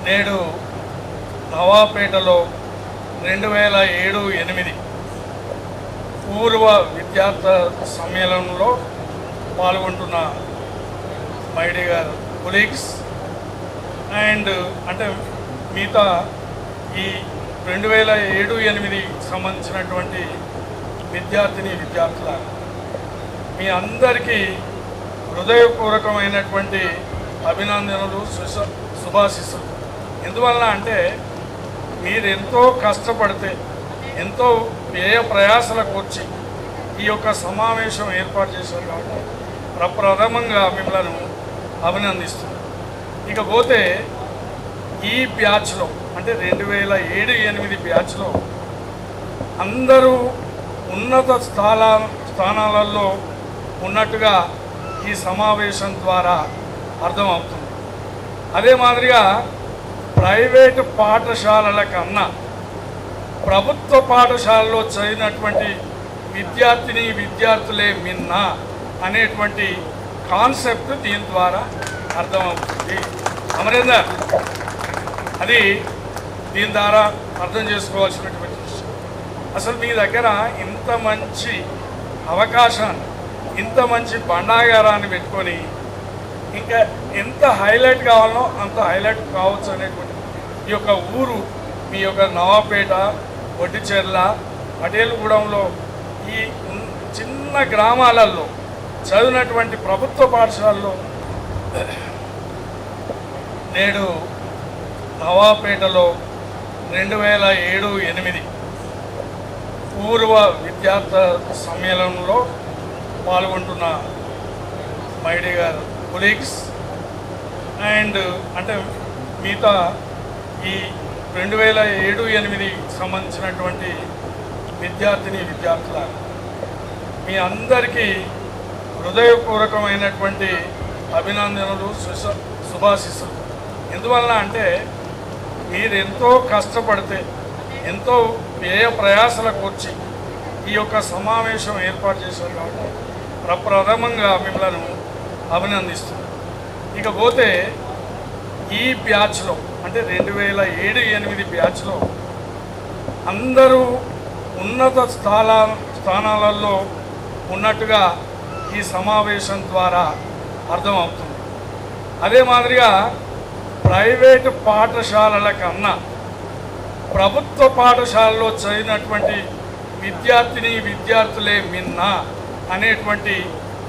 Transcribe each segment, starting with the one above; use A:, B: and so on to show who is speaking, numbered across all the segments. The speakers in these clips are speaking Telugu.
A: నేడు నవాపేటలో 2007-8 పూర్వ విద్యార్థి సమ్మేళనంలో పాల్గొంటున్న మై డియర్ కొలీగ్స్ అండ్ అంటే మిగతా ఈ 2007-8 సంబంధించినటువంటి విద్యార్థుల మీ అందరికీ హృదయపూర్వకమైనటువంటి అభినందనలు శుభాశీస్సులు. ఎందువలన అంటే మీరు ఎంతో కష్టపడితే ఎంతో వ్యయ ప్రయాసలకు వచ్చి ఈ యొక్క సమావేశం ఏర్పాటు చేశారు కాబట్టి ప్రప్రథమంగా మిమ్మల్ని అభినందిస్తున్నాను. ఇకపోతే ఈ బ్యాచ్లో అంటే 2007-8 బ్యాచ్లో అందరూ ఉన్నత స్థానాలలో ఉన్నట్టుగా ఈ సమావేశం ద్వారా అర్థమవుతుంది. అదే మాదిరిగా ప్రైవేటు పాఠశాలల కన్నా ప్రభుత్వ పాఠశాలలో చదివినటువంటి విద్యార్థులే మిన్న అనేటువంటి కాన్సెప్ట్ దీని ద్వారా అర్థమవుతుంది. అమరేందర్, అది దీని ద్వారా అర్థం చేసుకోవాల్సినటువంటి విషయం. అసలు మీ దగ్గర ఇంత మంచి అవకాశాన్ని, ఇంత మంచి బండాగారాన్ని పెట్టుకొని ఇంకా ఎంత హైలైట్ కావాలనో అంత హైలైట్ కావచ్చు అనేటువంటి ఈ యొక్క ఊరు మీ యొక్క నవాపేట, వడ్డిచెర్ల, పటేలుగూడెంలో ఈ చిన్న గ్రామాలలో చదివినటువంటి ప్రభుత్వ పాఠశాలలో నేడు నవాపేటలో 2007-8 పూర్వ విద్యార్థి సమ్మేళనంలో పాల్గొంటున్న మై డియర్ కొలీగ్స్ అండ్ అంటే మిగతా ఈ 2007-8 సంబంధించినటువంటి విద్యార్థుల మీ అందరికీ హృదయపూర్వకమైనటువంటి అభినందనలు శుభాశీస్సులు. ఎందువలన అంటే మీరు ఎంతో కష్టపడితే ఎంతో వ్యయ ప్రయాసలకు వచ్చి ఈ యొక్క సమావేశం ఏర్పాటు చేశారు కాబట్టి ప్రప్రథమంగా మిమ్మల్ని అభినందిస్తున్నాను. ఇకపోతే ఈ బ్యాచ్లో అంటే 2007-8 బ్యాచ్లో అందరూ ఉన్నత స్థానాలలో ఉన్నట్టుగా ఈ సమావేశం ద్వారా అర్థమవుతుంది. అదే మాదిరిగా ప్రైవేటు పాఠశాలల కన్నా ప్రభుత్వ పాఠశాలలో చదివినటువంటి విద్యార్థులే మిన్న అనేటువంటి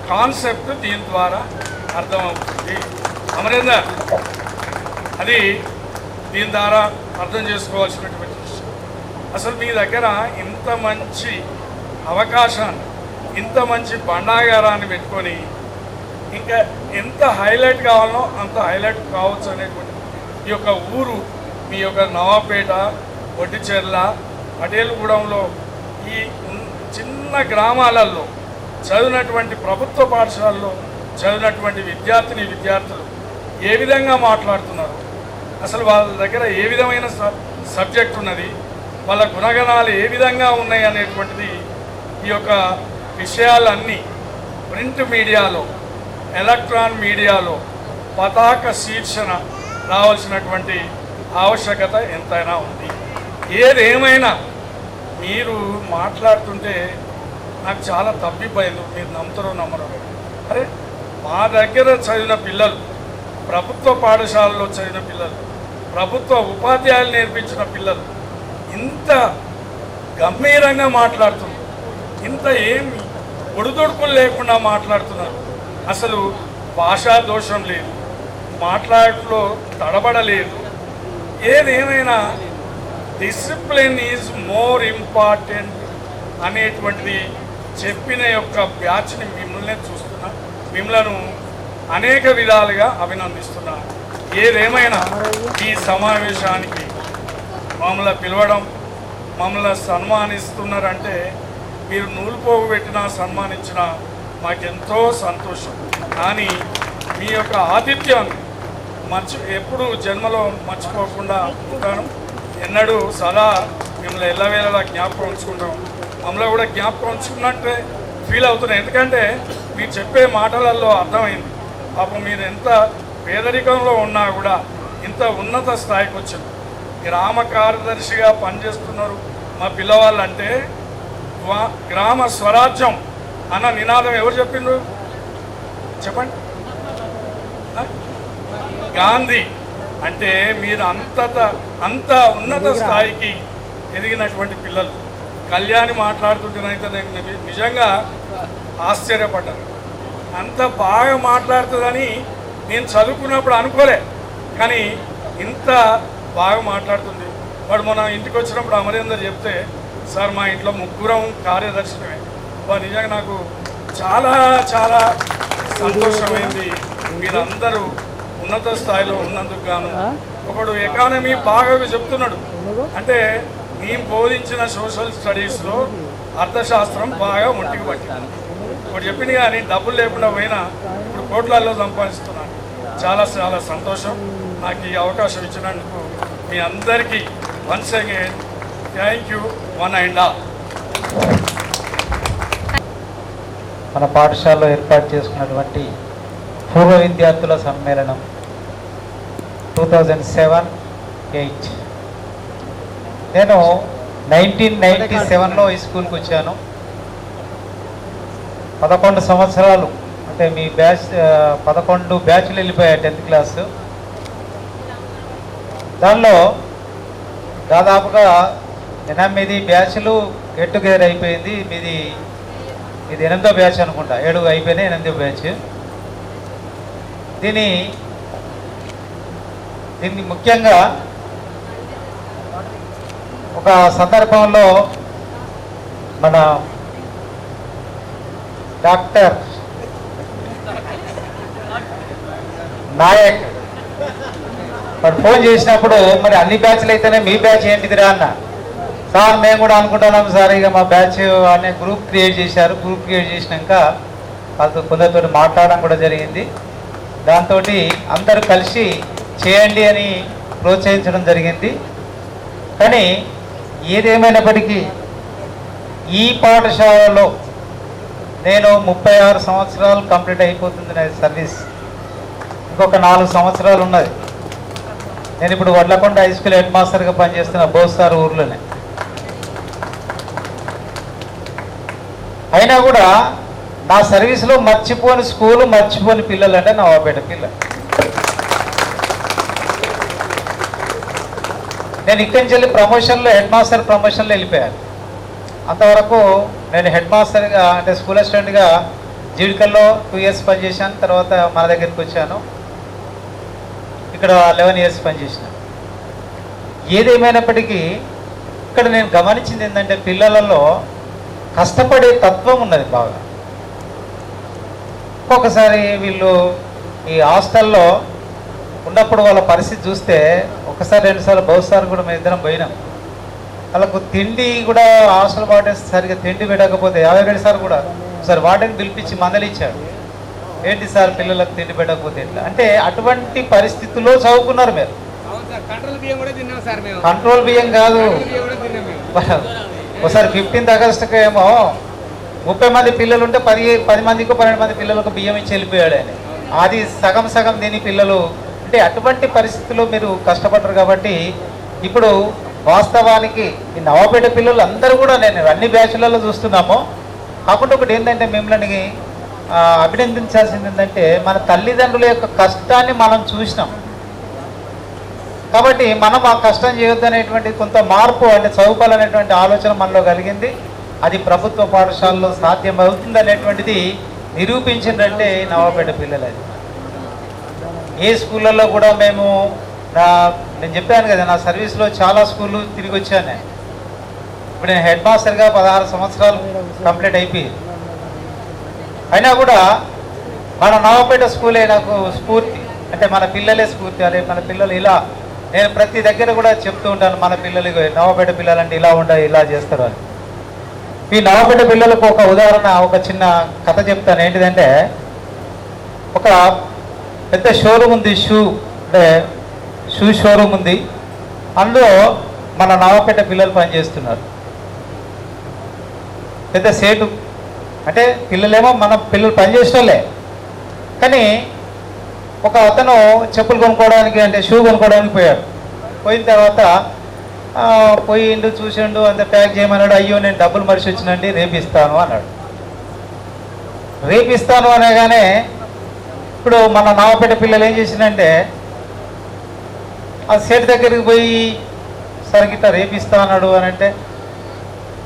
A: కాన్సెప్ట్ దీని ద్వారా అర్థమవుతుంది. అమరేందర్, అది దీని ద్వారా అర్థం చేసుకోవాల్సినటువంటి విషయం. అసలు మీ దగ్గర ఇంత మంచి అవకాశాన్ని, ఇంత మంచి బండాగారాన్ని పెట్టుకొని ఇంకా ఎంత హైలైట్ కావాలనో అంత హైలైట్ కావచ్చు అనేటువంటి ఈ యొక్క ఊరు మీ యొక్క నవాపేట, వడ్డిచెర్ల, పటేలుగూడెంలో ఈ చిన్న గ్రామాలలో చదివినటువంటి ప్రభుత్వ పాఠశాలలో చదివినటువంటి విద్యార్థులు ఏ విధంగా మాట్లాడుతున్నారు, అసలు వాళ్ళ దగ్గర ఏ విధమైన సబ్జెక్ట్ ఉన్నది, వాళ్ళ గుణగణాలు ఏ విధంగా ఉన్నాయి అనేటువంటిది ఈ యొక్క విషయాలన్నీ ప్రింట్ మీడియాలో, ఎలక్ట్రాన్ మీడియాలో పతాక శీర్షణ రావాల్సినటువంటి ఆవశ్యకత ఎంతైనా ఉంది. ఏదేమైనా మీరు మాట్లాడుతుంటే నాకు చాలా తప్పిపోయింది. మీరు నమ్ముతారో నమ్మరో, అరే మా దగ్గర చదివిన పిల్లలు, ప్రభుత్వ పాఠశాలలో చదివిన పిల్లలు, ప్రభుత్వ ఉపాధ్యాయులు నేర్పించిన పిల్లలు ఇంత గంభీరంగా మాట్లాడుతున్నారు, ఇంత ఏమి ఒడిదొడుకులు లేకుండా మాట్లాడుతున్నారు. అసలు భాషా దోషం లేదు, మాట్లాడట్లో తడబడలేదు. ఏదేమైనా డిసిప్లిన్ ఈజ్ మోర్ ఇంపార్టెంట్ అనేటువంటిది చెప్పిన యొక్క బ్యాచ్ని మిమ్మల్ని చూస్తున్నా, మిమ్మల్ని అనేక విధాలుగా అభినందిస్తున్నా. ఏదేమైనా ఈ సమావేశానికి మమ్మల్ని పిలవడం, మమ్మల్ని సన్మానిస్తున్నారంటే మీరు నూలు పోగు పెట్టినా సన్మానించినా మాకెంతో సంతోషం. కానీ మీ యొక్క ఆతిథ్యాన్ని ఎప్పుడు జన్మలో మర్చిపోకుండా ఉంటాను. ఎన్నడూ సదా మిమ్మల్ని ఎల్లవేళలా జ్ఞాపకం ఉంచుకుంటాం. మమ్మల్ని కూడా జ్ఞాపకం ఉంచుకున్నట్టే ఫీల్ అవుతున్నాయి. ఎందుకంటే మీరు చెప్పే మాటలలో అర్థమైంది. పాపం మీరు ఎంత పేదరికంలో ఉన్నా కూడా ఇంత ఉన్నత స్థాయికి వచ్చింది. గ్రామ కార్యదర్శిగా పనిచేస్తున్నారు మా పిల్లవాళ్ళు అంటే గ్రామ స్వరాజ్యం అన్న నినాదం ఎవరు చెప్పిండ్రు చెప్పండి? గాంధీ. అంటే మీరు అంత ఉన్నత స్థాయికి ఎదిగినటువంటి పిల్లలు. కళ్యాణి మాట్లాడుతుంటేనైతే నేను నిజంగా ఆశ్చర్యపడ్డాను. అంత బాగా మాట్లాడుతుందని నేను చదువుకున్నప్పుడు అనుకోలే, కానీ ఇంత బాగా మాట్లాడుతుంది. వాడు మన ఇంటికి వచ్చినప్పుడు అమరేందర్ చెప్తే, సార్ మా ఇంట్లో ముగ్గురం కార్యదర్శనమే. నిజంగా నాకు చాలా చాలా సంతోషమైంది. మీరందరూ ఉన్నత స్థాయిలో ఉన్నందుకు గాను. ఒకడు ఎకానమీ బాగా చెప్తున్నాడు అంటే నేను బోధించిన సోషల్ స్టడీస్లో అర్థశాస్త్రం బాగా ఒంటికి పట్టినాను. ఇప్పుడు చెప్పింది కానీ డబ్బులు లేకుండా పోయినా ఇప్పుడు కోట్లలో సంపాదిస్తున్నాను. చాలా చాలా సంతోషం. నాకు ఈ అవకాశం ఇచ్చినందుకు మీ అందరికీ once again thank you one and all.
B: మన పాఠశాలలో ఏర్పాటు చేసుకున్నటువంటి పూర్వ విద్యార్థుల సమ్మేళనం 2007-08. నేను 1997లో ఈ స్కూల్కి వచ్చాను. 11 సంవత్సరాలు అంటే మీ బ్యాచ్ 11 బ్యాచ్లు వెళ్ళిపోయాయి 10th క్లాస్. దానిలో దాదాపుగా 8 బ్యాచ్లు గెట్ టుగెదర్ అయిపోయింది. ఇది 8వ బ్యాచ్ అనుకుంటా. 7 అయిపోయినాయి, 8వ బ్యాచ్. దీన్ని ముఖ్యంగా ఒక సందర్భంలో మన డాక్టర్ నాయక్ వాడు ఫోన్ చేసినప్పుడు, మరి అన్ని బ్యాచ్లు అయితేనే మీ బ్యాచ్ ఏంటిదిరా అన్న. సార్ మేము కూడా అనుకుంటున్నాం సార్, ఇక మా బ్యాచ్ అనే గ్రూప్ క్రియేట్ చేశారు. గ్రూప్ క్రియేట్ చేసినాక వాళ్ళతో కొందరితో మాట్లాడడం కూడా జరిగింది. దాంతో అందరూ కలిసి చేయండి అని ప్రోత్సహించడం జరిగింది. కానీ ఏదేమైనప్పటికీ ఈ పాఠశాలలో నేను 36 సంవత్సరాలు కంప్లీట్ అయిపోతుంది నా సర్వీస్. ఇంకొక 4 సంవత్సరాలు ఉన్నది. నేను ఇప్పుడు వడ్లకొండ హై స్కూల్ హెడ్ మాస్టర్గా పనిచేస్తున్న బోసార్ ఊర్లోనే. అయినా కూడా నా సర్వీస్లో మర్చిపోని స్కూలు, మర్చిపోని పిల్లలు అంటే నవాపేట పిల్లలు. నేను ఇక్కడి నుంచి వెళ్ళి ప్రమోషన్లో హెడ్ మాస్టర్ ప్రమోషన్లో వెళ్ళిపోయాను. అంతవరకు నేను హెడ్ మాస్టర్గా అంటే స్కూల్ అసిస్టెంట్గా జీడికల్లో 2 years పనిచేశాను. తర్వాత మన దగ్గరికి వచ్చాను. ఇక్కడ 11 years పనిచేసిన. ఏదేమైనప్పటికీ ఇక్కడ నేను గమనించింది ఏంటంటే పిల్లలలో కష్టపడే తత్వం ఉన్నది బాగా. ఒక్కొక్కసారి వీళ్ళు ఈ హాస్టల్లో ఉన్నప్పుడు వాళ్ళ పరిస్థితి చూస్తే ఒకసారి 2 సార్లు బహుసార్లు కూడా మేము ఇద్దరం పోయినాం. వాళ్ళకు తిండి కూడా హాస్టల్ వార్డెన్ సరిగ్గా తిండి పెట్టకపోతే 52 సార్లు కూడా ఒకసారి వార్డెన్ పిలిపించి మందలిచ్చాడు. ఏంటి సార్ పిల్లలకు తిండి పెట్టకపోతే ఎట్లా అంటే అటువంటి పరిస్థితుల్లో చదువుకున్నారు మీరు. కంట్రోల్ బియ్యం కాదు, ఒకసారి 15th ఆగస్టుకి ఏమో 30 మంది పిల్లలు ఉంటే 10 మందికి 12 మంది పిల్లలకు బియ్యం ఇచ్చి వెళ్ళిపోయాడు ఆయన. అది సగం సగం తిని పిల్లలు అంటే అటువంటి పరిస్థితుల్లో మీరు కష్టపడ్డారు. కాబట్టి ఇప్పుడు వాస్తవానికి ఈ నవాపేట పిల్లలు అందరూ కూడా నేను అన్ని బ్యాచ్లలో చూస్తున్నాము. కాకుండా ఒకటి ఏంటంటే మిమ్మల్ని అభినందించాల్సింది ఏంటంటే మన తల్లిదండ్రుల యొక్క కష్టాన్ని మనం చూసినాం కాబట్టి మనం ఆ కష్టం చేయొద్దనేటువంటి కొంత మార్పు అంటే చదువుకోవాలనేటువంటి ఆలోచన మనలో కలిగింది. అది ప్రభుత్వ పాఠశాలలో సాధ్యమవుతుంది అనేటువంటిది నిరూపించిందంటే నవాపేట పిల్లలు. అది ఏ స్కూళ్ళల్లో కూడా నేను చెప్పాను కదా, నా సర్వీస్లో చాలా స్కూళ్ళు తిరిగి వచ్చాను. ఇప్పుడు నేను హెడ్ మాస్టర్గా 16 సంవత్సరాలు కంప్లీట్ అయిపోయి అయినా కూడా మన నవాపేట స్కూలే నాకు స్ఫూర్తి. అంటే మన పిల్లలే స్ఫూర్తి. అదే మన పిల్లలు ఇలా నేను ప్రతి దగ్గర కూడా చెప్తూ ఉంటాను, మన పిల్లలు నవాపేట పిల్లలంటే ఇలా ఉండాలి, ఇలా చేస్తారు అని. ఈ నవాపేట పిల్లలకు ఒక ఉదాహరణ, ఒక చిన్న కథ చెప్తాను. ఏంటిదంటే ఒక పెద్ద షోరూమ్ ఉంది, అంటే షూ షోరూమ్ ఉంది. అందులో మన నవాపేట పిల్లలు పనిచేస్తున్నారు. పెద్ద సేటు అంటే పిల్లలేమో మన పిల్లలు పనిచేసేవాళ్ళే. కానీ ఒక అతను చెప్పులు కొనుక్కోవడానికి అంటే షూ కొనుక్కోవడానికి పోయాడు. పోయిన తర్వాత పోయిండు, చూసిండు, అంత ప్యాక్ చేయమన్నాడు. అయ్యో నేను డబ్బులు మరిచి వచ్చినండి, రేపు ఇస్తాను అన్నాడు. రేపు ఇస్తాను అనగానే ఇప్పుడు మన నావపేట పిల్లలు ఏం చేసిందంటే ఆ సేట్ దగ్గరికి పోయి సరే గిట్ట రేపు ఇస్తా అన్నాడు అని అంటే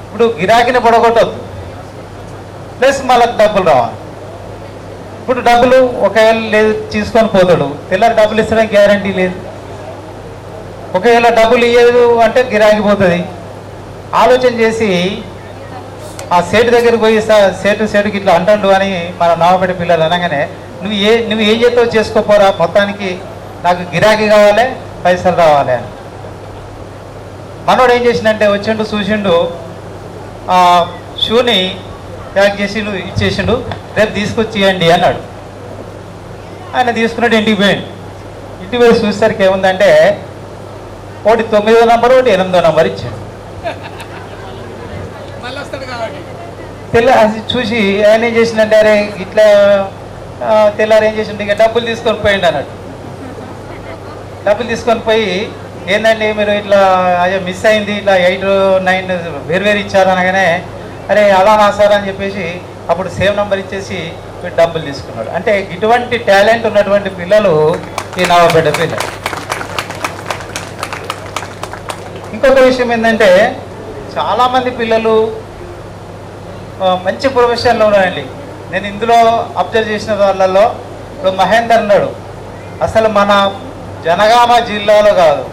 B: ఇప్పుడు గిరాకీని పడగొట్టద్దు, ప్లస్ మళ్ళీ డబ్బులు రావాలి. ఇప్పుడు డబ్బులు ఒకవేళ లేదు తీసుకొని పోతాడు, తెల్లారి డబ్బులు ఇస్తడానికి గ్యారంటీ లేదు. ఒకవేళ డబ్బులు ఇయ్యదు అంటే గిరాకీ పోతుంది. ఆలోచన చేసి ఆ సేటు దగ్గరికి పోయి సేటుకి ఇట్లా అంటాడు అని మన నావపేట పిల్లలు అనగానే నువ్వు ఏం చేస్తావు చేసుకోపోరా, మొత్తానికి నాకు గిరాకీ కావాలి, పైసలు రావాలి అని. మనోడు ఏం చేసిండంటే వచ్చిండు, చూసిండు, ఆ షూని ప్యాక్ చేసిండు, ఇచ్చేసిండు, రేపు తీసుకొచ్చి ఇవ్వండి అన్నాడు. ఆయన తీసుకున్నాడు, ఇంటికి పోయిండు. ఇంటికి పోయి చూసేసరికి ఏముందంటే ఒకటి 9వ నంబర్, ఒకటి 8వ నంబర్ ఇచ్చాడు. అది చూసి ఆయన ఏం చేసిందంటే అరే ఇట్లా తెల్లారు ఏం చేసిండు, ఇక డబ్బులు తీసుకొని పోయిండు అన్నాడు. డబ్బులు తీసుకొని పోయి ఏంటండి మీరు ఇట్లా అయ్యో మిస్ అయింది, ఇట్లా 8, 9 వేరు ఇచ్చారు అనగానే అరే అలా నా సార్ అని చెప్పేసి అప్పుడు సేమ్ నెంబర్ ఇచ్చేసి మీరు డబ్బులు తీసుకున్నాడు. అంటే ఇటువంటి టాలెంట్ ఉన్నటువంటి పిల్లలు ఈ నావపేట పిల్లలు. ఇంకొక విషయం ఏంటంటే చాలామంది పిల్లలు మంచి ప్రొఫెషన్లో ఉన్నారండి. నేను ఇందులో అబ్జర్వ్ చేసిన వాళ్ళల్లో ఇప్పుడు మహేందర్ అన్నాడు, అసలు మన జనగామ జిల్లాలో కాదు,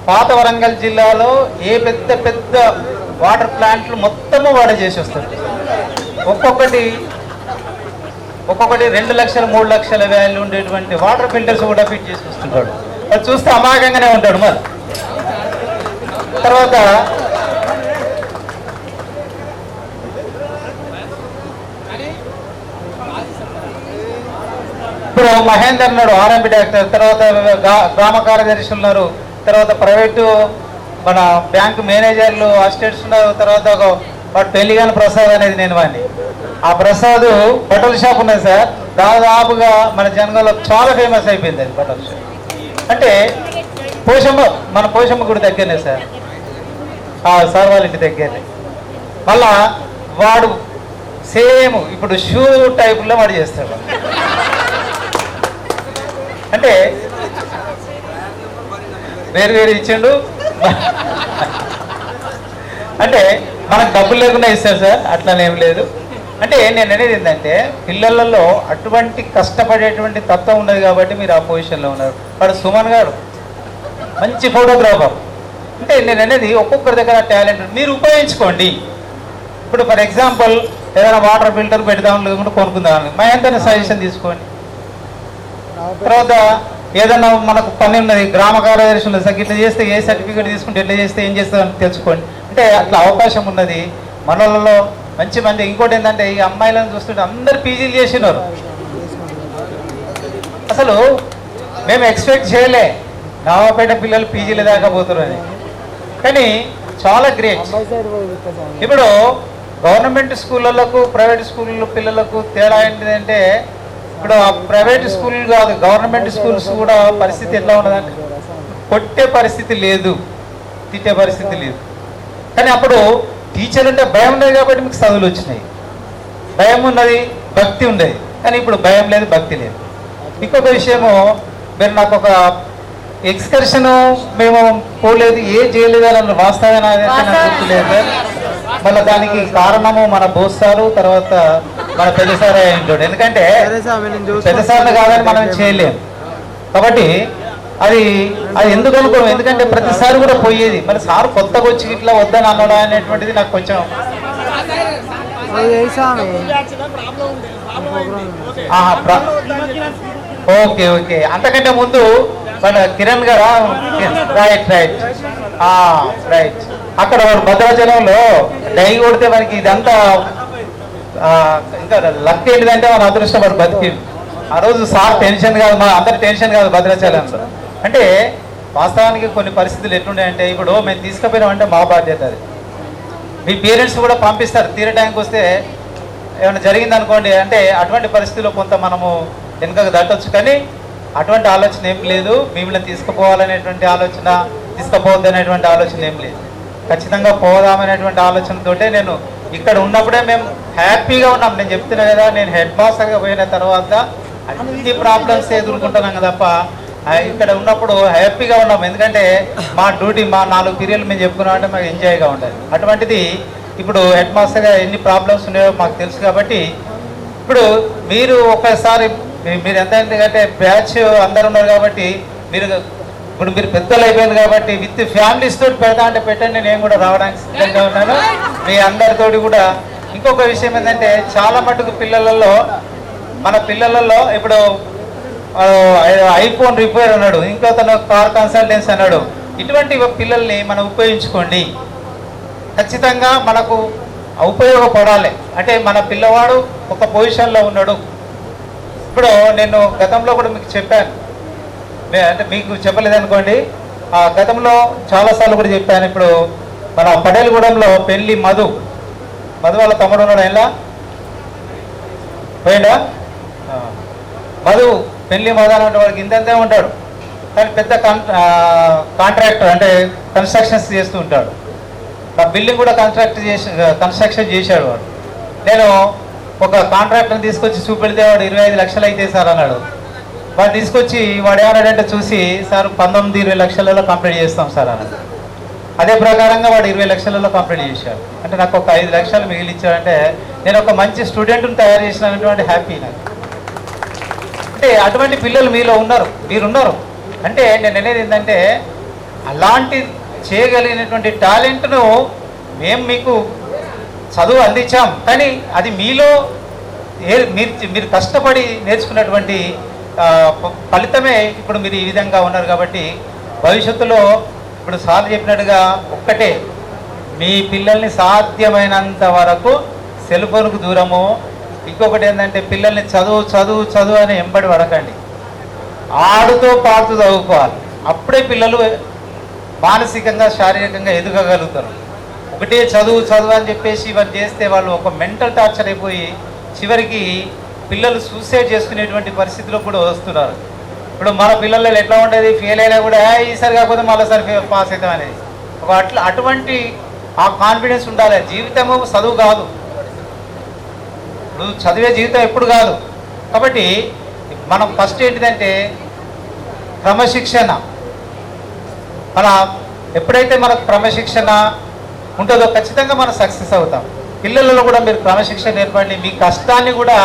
B: పాత వరంగల్ జిల్లాలో ఏ పెద్ద పెద్ద వాటర్ ప్లాంట్లు మొత్తము వాడే చేసి వస్తాడు. ఒక్కొక్కటి 2 లక్షలు 3 లక్షల వాల్యూ ఉండేటువంటి వాటర్ ఫిల్టర్స్ కూడా ఫిట్ చేసి వస్తుంటాడు. అది చూస్తే అమాయకంగానే ఉంటాడు. మరి తర్వాత ఇప్పుడు మహేందర్ ఉన్నాడు, ఆర్ఎంపీ డాక్టర్, తర్వాత గ్రామ కార్యదర్శి ఉన్నారు, తర్వాత ప్రైవేటు మన బ్యాంకు మేనేజర్లు, అసిస్టెంట్స్ ఉన్నారు. తర్వాత వాడు పెళ్లిగాని ప్రసాద్ అనేది నేను వాడిని. ఆ ప్రసాద్ బట్టల షాప్ ఉన్నది సార్, దాదాపుగా మన జనగాలో చాలా ఫేమస్ అయిపోయింది అది బట్టల షాప్. అంటే మన పోషమ్మ గుడి దగ్గరనే సార్, సార్ వాళ్ళ ఇంటి దగ్గరనే. మళ్ళా వాడు సేమ్ ఇప్పుడు షూ టైపులో వాడు చేస్తాడు. అంటే వేరు ఇచ్చిండు, అంటే మనకు డబ్బులు లేకుండా ఇస్తారు సార్, అట్లనేం లేదు. అంటే నేను అనేది ఏంటంటే పిల్లలలో అటువంటి కష్టపడేటువంటి తత్వం ఉన్నది కాబట్టి మీరు ఆ పొజిషన్లో ఉన్నారు. వాడు సుమన్ గారు మంచి ఫోటోగ్రాఫర్. అంటే నేను అనేది ఒక్కొక్కరి దగ్గర టాలెంట్ మీరు ఉపయోగించుకోండి. ఇప్పుడు ఫర్ ఎగ్జాంపుల్ ఏదైనా వాటర్ ఫిల్టర్ పెడదాం లేకుంటే కొనుక్కుందాం, మహేందర్ని సజెషన్ తీసుకోండి. తర్వాత ఏదన్నా మనకు పని ఉన్నది, గ్రామ కార్యదర్శి ఉన్నది, సార్ ఇట్లా చేస్తే ఏ సర్టిఫికేట్ తీసుకుంటే ఎట్లా చేస్తే ఏం చేస్తుందని తెలుసుకోండి. అంటే అట్లా అవకాశం ఉన్నది మనలలో మంచి మంది. ఇంకోటి ఏంటంటే ఈ అమ్మాయిలను చూస్తుంటే అందరు పీజీలు చేసినారు. అసలు మేము ఎక్స్పెక్ట్ చేయలే నావపేట పిల్లలు పీజీలు దాకా పోతున్నారని, కానీ చాలా గ్రేట్. ఇప్పుడు గవర్నమెంట్ స్కూళ్ళకు ప్రైవేట్ స్కూళ్ళ పిల్లలకు తేడా ఏంటిదంటే ఇప్పుడు ప్రైవేట్ స్కూల్ కాదు, గవర్నమెంట్ స్కూల్స్ కూడా పరిస్థితి ఎట్లా ఉన్నదంటే కొట్టే పరిస్థితి లేదు, తిట్టే పరిస్థితి లేదు. కానీ అప్పుడు టీచర్ అంటే భయం ఉండేది కాబట్టి మీకు చదువులు వచ్చినాయి, భయం ఉన్నది, భక్తి ఉండేది. కానీ ఇప్పుడు భయం లేదు, భక్తి లేదు. ఇంకొక విషయము, మీరు నాకు ఒక ఎక్స్కర్షన్ మేము పోలేదు, ఏం చేయలేదు అని వాస్తవంగా నాకు గుర్తులేదు. మళ్ళీ దానికి కారణము మన బోసారు, తర్వాత మన పెద్దసారి అయింటాడు. ఎందుకంటే పెద్దసార్లు కాదని మనం చేయలేము కాబట్టి అది ఎందుకు అనుకోము. ఎందుకంటే ప్రతిసారి కూడా పోయేది, మరి సార్ కొత్తగా వచ్చి ఇట్లా వద్దని అనడం అనేటువంటిది నాకు కొంచెం ఓకే ఓకే. అంతకంటే ముందు మన కిరణ్ గారా, రైట్ రైట్ రైట్. అక్కడ వాడు భద్రాచలంలో డై కొడితే మనకి ఇదంతా ఇంకా లక్ ఏంటిదంటే మన అదృష్టం, వాడు బతికింది. ఆ రోజు సార్ టెన్షన్ కాదు, మన అందరి టెన్షన్ కాదు భద్రాచలంలో. అంటే వాస్తవానికి కొన్ని పరిస్థితులు ఎట్లుంటాయంటే ఇప్పుడు మేము తీసుకుపోయినామంటే మా బాధ్యత అది. మీ పేరెంట్స్ కూడా పంపిస్తారు, తీరటానికి వస్తే ఏమైనా జరిగింది అనుకోండి, అంటే అటువంటి పరిస్థితుల్లో కొంత మనము వెనుకకు దట్టొచ్చు, కానీ అటువంటి ఆలోచన ఏం లేదు. మిమ్మల్ని తీసుకుపోవాలనేటువంటి ఆలోచన, తీసుకుపోవద్దు అనేటువంటి ఆలోచన ఏం లేదు. ఖచ్చితంగా పోదామనేటువంటి ఆలోచనతోటే నేను ఇక్కడ ఉన్నప్పుడే మేము హ్యాపీగా ఉన్నాం. నేను చెప్తున్నా కదా, నేను హెడ్ మాస్టర్గా పోయిన తర్వాత అన్ని ప్రాబ్లమ్స్ ఎదుర్కొంటున్నాం తప్ప ఇక్కడ ఉన్నప్పుడు హ్యాపీగా ఉన్నాం. ఎందుకంటే మా డ్యూటీ, మా 4 పీరియడ్లు మేము చెప్పుకున్నాం అంటే మాకు ఎంజాయ్గా ఉంటుంది. అటువంటిది ఇప్పుడు హెడ్ మాస్టర్గా ఎన్ని ప్రాబ్లమ్స్ ఉన్నాయో మాకు తెలుసు. కాబట్టి ఇప్పుడు మీరు ఒకసారి మీరు ఎంత ఎందుకంటే బ్యాచ్ అందరు ఉన్నారు కాబట్టి మీరు పెద్దలు అయిపోయింది కాబట్టి విత్ ఫ్యామిలీస్ తోటి పెడతా అంటే పెట్టండి, నేను కూడా రావడానికి సిద్ధంగా ఉన్నాను మీ అందరితోటి కూడా. ఇంకొక విషయం ఏంటంటే చాలా మటుకు మన పిల్లలలో ఇప్పుడు ఐఫోన్ రిపేర్ అన్నాడు, ఇంకోతను కార్ కన్సల్టెన్సీ అన్నాడు. ఇటువంటి పిల్లల్ని మనం ఉపయోగించుకోండి, ఖచ్చితంగా మనకు ఉపయోగపడాలి. అంటే మన పిల్లవాడు ఒక పొజిషన్లో ఉన్నాడు. ఇప్పుడు నేను గతంలో కూడా మీకు చెప్పాను, అంటే మీకు చెప్పలేదనుకోండి, గతంలో చాలాసార్లు కూడా చెప్పాను. ఇప్పుడు మన పడేలగూడెంలో పెళ్లి మధు వాళ్ళ తమ్ముడు ఉన్నాడు, ఆయన పోయిండా? మధు పెళ్లి మధు అంటే వాడికి ఇంతంతే ఉంటాడు, కానీ పెద్ద కాంట్రాక్టర్, అంటే కన్స్ట్రక్షన్స్ చేస్తూ ఉంటాడు. ఆ బిల్డింగ్ కూడా కన్స్ట్రక్షన్ చేశాడు వాడు. నేను ఒక కాంట్రాక్టర్ని తీసుకొచ్చి చూపెడితే వాడు 25 లక్షలు అయితే సార్ అన్నాడు. వాడు తీసుకొచ్చి వాడు ఏమన్నాడంటే చూసి, సార్ 19-20 లక్షలలో కంప్లీట్ చేస్తాం సార్ అన్నాడు. అదే ప్రకారంగా వాడు 20 లక్షలలో కంప్లీట్ చేశాడు. అంటే నాకు ఒక 5 లక్షలు మిగిలిచ్చాడంటే నేను ఒక మంచి స్టూడెంట్ని తయారు చేసినటువంటి హ్యాపీ నాకు. అంటే అటువంటి పిల్లలు మీరున్నారు. అంటే నేను అనేది ఏంటంటే అలాంటి చేయగలిగినటువంటి టాలెంట్ను మేము మీకు చదువు అందించాం, కానీ అది మీలో మీరు కష్టపడి నేర్చుకున్నటువంటి ఫలితమే ఇప్పుడు మీరు ఈ విధంగా ఉన్నారు. కాబట్టి భవిష్యత్తులో ఇప్పుడు సార్ చెప్పినట్టుగా ఒక్కటే, మీ పిల్లల్ని సాధ్యమైనంత వరకు సెల్ ఫోన్కు దూరము. ఇంకొకటి ఏంటంటే పిల్లల్ని చదువు అని ఎంబడి పడకండి, ఆడుతో పాడుతూ చదువుకోవాలి. అప్పుడే పిల్లలు మానసికంగా శారీరకంగా ఎదగగలుగుతారు. ఒకటే చదువు అని చెప్పేసి ఇవన్నీ చేస్తే వాళ్ళు ఒక మెంటల్ టార్చర్ అయిపోయి చివరికి పిల్లలు సూసైడ్ చేసుకునేటువంటి పరిస్థితిలో కూడా వస్తున్నారు. ఇప్పుడు మన పిల్లలు ఎట్లా ఉండేది, ఫెయిల్ అయినా కూడా ఈసారి కాకపోతే మరోసారి పాస్ అవుతాం అనేది అటువంటి ఆ కాన్ఫిడెన్స్ ఉండాలి. జీవితము చదువు కాదు, ఇప్పుడు చదివే జీవితం ఎప్పుడు కాదు. కాబట్టి మనం ఫస్ట్ ఏంటిదంటే క్రమశిక్షణ. ఎప్పుడైతే మనకు క్రమశిక్షణ ఉంటుందో ఖచ్చితంగా మనం సక్సెస్ అవుతాం. పిల్లలలో కూడా మీరు క్రమశిక్షణ నేర్పండి, మీ కష్టాన్ని కూడా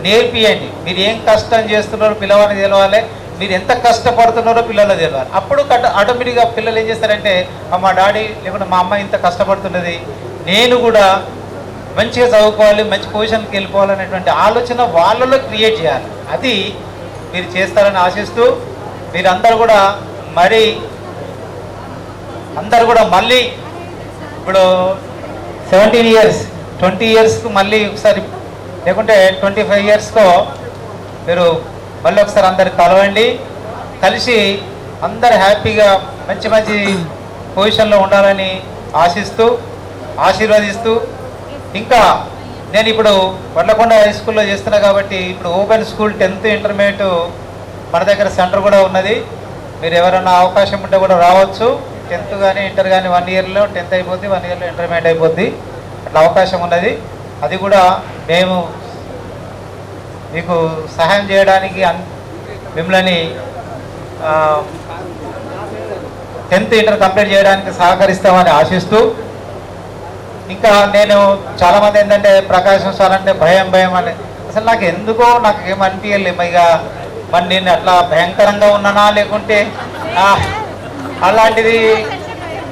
B: నేర్పియండి. మీరు ఏం కష్టం చేస్తున్నారో పిల్లవాడిని తెలవాలి, మీరు ఎంత కష్టపడుతున్నారో పిల్లలు తెలవాలి. అప్పుడు ఆటోమేటిక్గా పిల్లలు ఏం చేస్తారంటే, మా డాడీ లేకుంటే మా అమ్మ ఇంత కష్టపడుతున్నది, నేను కూడా మంచిగా చదువుకోవాలి, మంచి పొజిషన్కి వెళ్ళిపోవాలనేటువంటి ఆలోచన వాళ్ళలో క్రియేట్ చేయాలి. అది మీరు చేస్తారని ఆశిస్తూ, మీరందరూ కూడా మళ్ళీ ఇప్పుడు 17 ఇయర్స్ 20 ఇయర్స్కు మళ్ళీ ఒకసారి, లేకుంటే 25 ఇయర్స్కో మీరు మళ్ళీ ఒకసారి అందరు కలవండి. కలిసి అందరు హ్యాపీగా మంచి పొజిషన్లో ఉండాలని ఆశీర్వదిస్తూ ఇంకా నేను ఇప్పుడు వడ్లకొండ హై స్కూల్లో చేస్తున్నా కాబట్టి ఇప్పుడు ఓపెన్ స్కూల్ 10th ఇంటర్మీడియట్ మన దగ్గర సెంటర్ కూడా ఉన్నది. మీరు ఎవరైనా అవకాశం ఉంటే కూడా రావచ్చు. 10th కానీ ఇంటర్ కానీ 1 ఇయర్లో 10th అయిపోద్ది, 1 ఇయర్లో ఇంటర్మీడియట్ అయిపోద్ది. అట్లా అవకాశం ఉన్నది. అది కూడా మేము మీకు సహాయం చేయడానికి మిమ్మల్ని 10th ఇంటర్ కంప్లీట్ చేయడానికి సహకరిస్తామని ఆశిస్తూ, ఇంకా నేను చాలామంది ఏంటంటే ప్రకాశం సార్ అంటే భయం అని, అసలు నాకు ఎందుకో నాకు ఏమనిపించలేదు. ఇక మరి నేను అట్లా భయంకరంగా ఉన్నానా లేకుంటే అలాంటిది.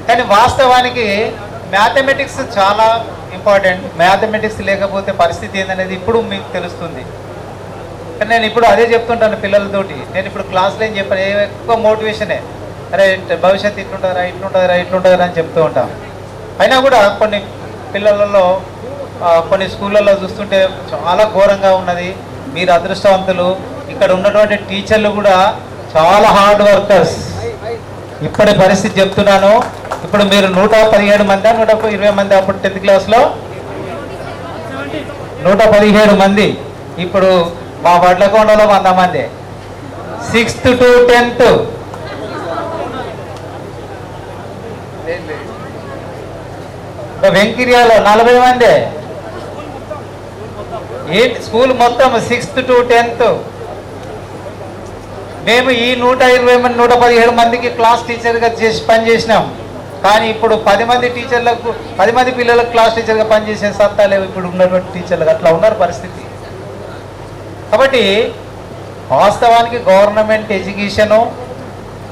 B: కానీ వాస్తవానికి మ్యాథమెటిక్స్ చాలా ఇంపార్టెంట్. మ్యాథమెటిక్స్ లేకపోతే పరిస్థితి ఏందనేది ఇప్పుడు మీకు తెలుస్తుంది. కానీ నేను ఇప్పుడు అదే చెప్తుంటాను పిల్లలతోటి. నేను ఇప్పుడు క్లాస్లో ఏం చెప్పాను, ఎక్కువ మోటివేషనే, అరే భవిష్యత్తు ఇట్లుంటుందిరా అని చెప్తూ ఉంటాను. అయినా కూడా కొన్ని పిల్లలలో కొన్ని స్కూళ్ళల్లో చూస్తుంటే చాలా ఘోరంగా ఉన్నది. మీరు అదృష్టవంతులు. ఇక్కడ ఉన్నటువంటి టీచర్లు కూడా చాలా హార్డ్ వర్కర్స్. ఇప్పటి పరిస్థితి చెప్తున్నాను. ఇప్పుడు మీరు 117 మంది 120 మంది అప్పుడు 10th క్లాస్లో 117 మంది. ఇప్పుడు మా వడ్లకొండలో 100 మంది, 6th to 10th. వెంకిరియాలో 40 మంది. ఏంటి స్కూల్ మొత్తం 6th to 10th. మేము ఈ 120 మంది 117 మందికి క్లాస్ టీచర్గా చేసి పనిచేసినాం. కానీ ఇప్పుడు 10 మంది టీచర్లకు 10 మంది పిల్లలకు క్లాస్ టీచర్గా పనిచేసే సత్తా లేవు ఇప్పుడు ఉన్నటువంటి టీచర్లకు. అట్లా ఉన్నారు పరిస్థితి. కాబట్టి వాస్తవానికి గవర్నమెంట్ ఎడ్యుకేషను,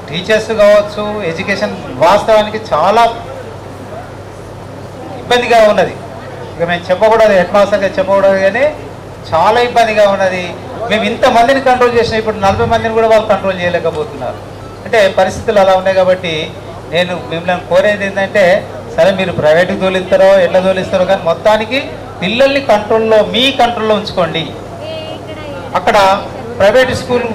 B: టీచర్స్ కావచ్చు, ఎడ్యుకేషన్ వాస్తవానికి చాలా ఇబ్బందిగా ఉన్నది. ఇక మేము చెప్పకూడదు, హెడ్ మాస్టర్గా చెప్పకూడదు, కానీ చాలా ఇబ్బందిగా ఉన్నది. మేము ఇంతమందిని కంట్రోల్ చేసినా ఇప్పుడు 40 మందిని కూడా వాళ్ళు కంట్రోల్ చేయలేకపోతున్నారు. అంటే పరిస్థితులు అలా ఉన్నాయి. కాబట్టి నేను మిమ్మల్ని కోరేది ఏంటంటే, సరే మీరు ప్రైవేట్కి తోలిస్తారో ఎట్లా తోలిస్తారో, కానీ మొత్తానికి పిల్లల్ని కంట్రోల్లో, మీ కంట్రోల్లో ఉంచుకోండి. అక్కడ ప్రైవేట్ స్కూల్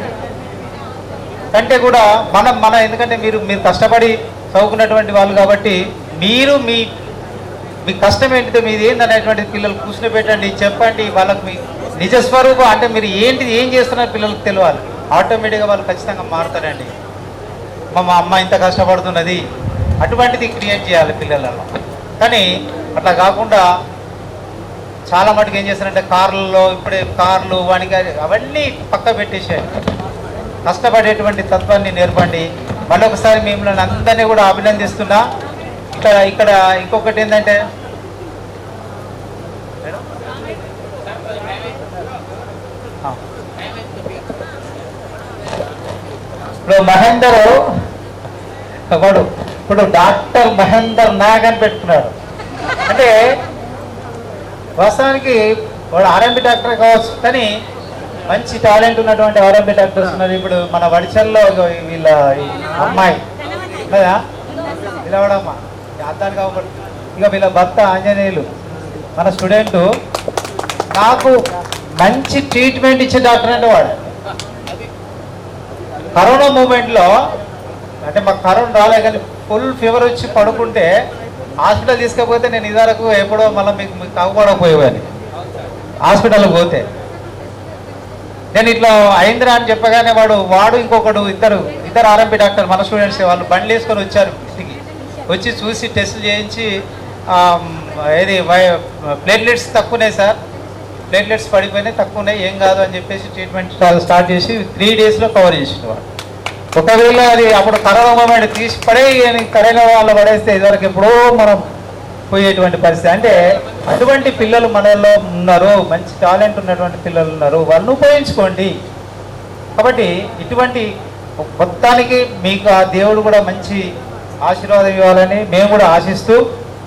B: కంటే కూడా మన ఎందుకంటే మీరు కష్టపడి చదువుకున్నటువంటి వాళ్ళు కాబట్టి మీరు మీ కష్టం ఏంటిదో మీది ఏందనేటువంటి పిల్లలు కూర్చుని పెట్టండి, చెప్పండి. వాళ్ళకు మీ నిజస్వరూపం అంటే మీరు ఏం చేస్తున్నారు పిల్లలకు తెలియాలి. ఆటోమేటిక్గా వాళ్ళు ఖచ్చితంగా మారుతారండి. మా అమ్మ ఇంత కష్టపడుతున్నది అటువంటిది క్రియేట్ చేయాలి పిల్లలలో. కానీ అట్లా కాకుండా చాలా మటుకు ఏం చేస్తారంటే కార్లలో ఇప్పుడే కార్లు వానికి అవన్నీ పక్క పెట్టేసాయి. కష్టపడేటువంటి తత్వాన్ని నేర్పండి. మళ్ళొకసారి మిమ్మల్ని అందరినీ కూడా అభినందిస్తున్నా. ఇక్కడ ఇంకొకటి ఏంటంటే ఇప్పుడు మహేందర్ ఇప్పుడు డాక్టర్ మహేందర్ నాగ్ అని పెట్టుకున్నాడు. అంటే వాస్తవానికి వాడు ఆర్ఎంపీ డాక్టర్ కావచ్చు, కానీ మంచి టాలెంట్ ఉన్నటువంటి ఆర్ఎంపీ డాక్టర్స్ ఉన్నారు. ఇప్పుడు మన వడిచల్లో వీళ్ళ అమ్మాయి లేదా నిలవడమ్మా అర్థాన్ని కాబట్టి ఇక వీళ్ళ భర్త ఆంజనేయులు మన స్టూడెంట్ నాకు మంచి ట్రీట్మెంట్ ఇచ్చే డాక్టర్ అంటే వాడు. కరోనా మూమెంట్లో అంటే మాకు కరోనా రాలే, కానీ ఫుల్ ఫీవర్ వచ్చి పడుకుంటే హాస్పిటల్ తీసుకపోతే నేను ఇదివరకు ఎప్పుడో మళ్ళీ మీకు కాకపోవడకపోయేవాడిని. హాస్పిటల్కి పోతే నేను ఇట్లా అయిందిరా అని చెప్పగానే వాడు ఇంకొకడు ఇద్దరు ఆర్ఎంపీ డాక్టర్ మన స్టూడెంట్స్ వాళ్ళు బండ్లు వేసుకొని వచ్చారు ఇంటికి. వచ్చి చూసి టెస్టులు చేయించి ఏది ప్లేట్లెట్స్ తక్కువనే సార్, ప్లేట్లెట్స్ పడిపోయినాయి, తక్కువనే, ఏం కాదు అని చెప్పేసి ట్రీట్మెంట్ స్టార్ట్ చేసి 3 daysలో కవర్ చేసిన వాడు. ఒకవేళ అది అప్పుడు కరోనా మూమెంట్ తీసి కరోనా వాళ్ళు పడేస్తే ఇదివరకు ఎప్పుడో మనం పోయేటువంటి పరిస్థితి. అంటే అటువంటి పిల్లలు మనలో ఉన్నారు, మంచి టాలెంట్ ఉన్నటువంటి పిల్లలు ఉన్నారు, వాళ్ళని ఉపయోగించుకోండి. కాబట్టి ఇటువంటి మొత్తానికి మీకు ఆ దేవుడు కూడా మంచి ఆశీర్వాదం ఇవ్వాలని మేము కూడా ఆశిస్తూ,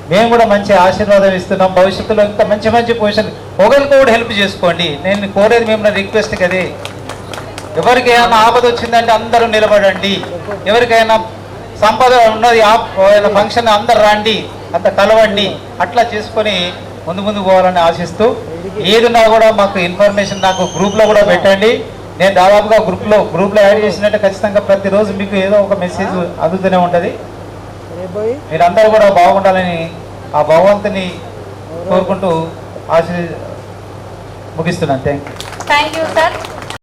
B: మేము కూడా మంచి ఆశీర్వాదం ఇస్తున్నాం. భవిష్యత్తులో ఇంకా మంచి పొజిషన్ ఒకరికొకరు హెల్ప్ చేసుకోండి. నేను కోరేది మిమ్మల్ని రిక్వెస్ట్ కదే, ఎవరికైనా ఆపద వచ్చిందంటే అందరూ నిలబడండి. ఎవరికైనా సంపద ఉన్నది ఫంక్షన్ అందరు రండి, అంత కలవండి. అట్లా చేసుకొని ముందు పోవాలని ఆశిస్తూ, ఏదున్నా కూడా మాకు ఇన్ఫర్మేషన్ నాకు గ్రూప్లో కూడా పెట్టండి. నేను దాదాపుగా గ్రూప్లో యాడ్ చేసినట్టే ఖచ్చితంగా ప్రతిరోజు మీకు ఏదో ఒక మెసేజ్ అందుతూనే ఉంటుంది. మీరందరూ కూడా బాగుండాలని ఆ భగవంతుని కోరుకుంటూ ముగిస్తున్నాను. Thank you
C: sir.